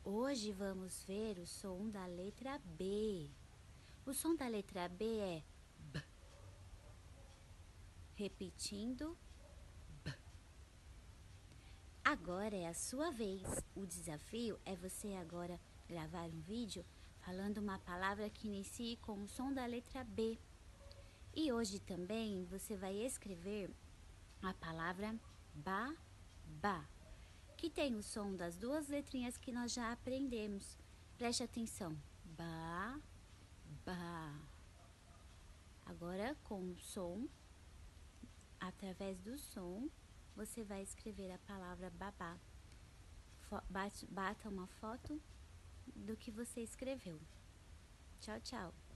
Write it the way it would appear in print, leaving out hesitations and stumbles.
Hoje vamos ver o som da letra B. O som da letra B é B. Repetindo, B. Agora é a sua vez. O desafio é você agora gravar um vídeo falando uma palavra que inicie com o som da letra B. E hoje também você vai escrever a palavra babá, que tem o som das duas letrinhas que nós já aprendemos. Preste atenção. Ba, ba. Agora com o som, através do som, você vai escrever a palavra babá. Bata uma foto do que você escreveu. Tchau, tchau.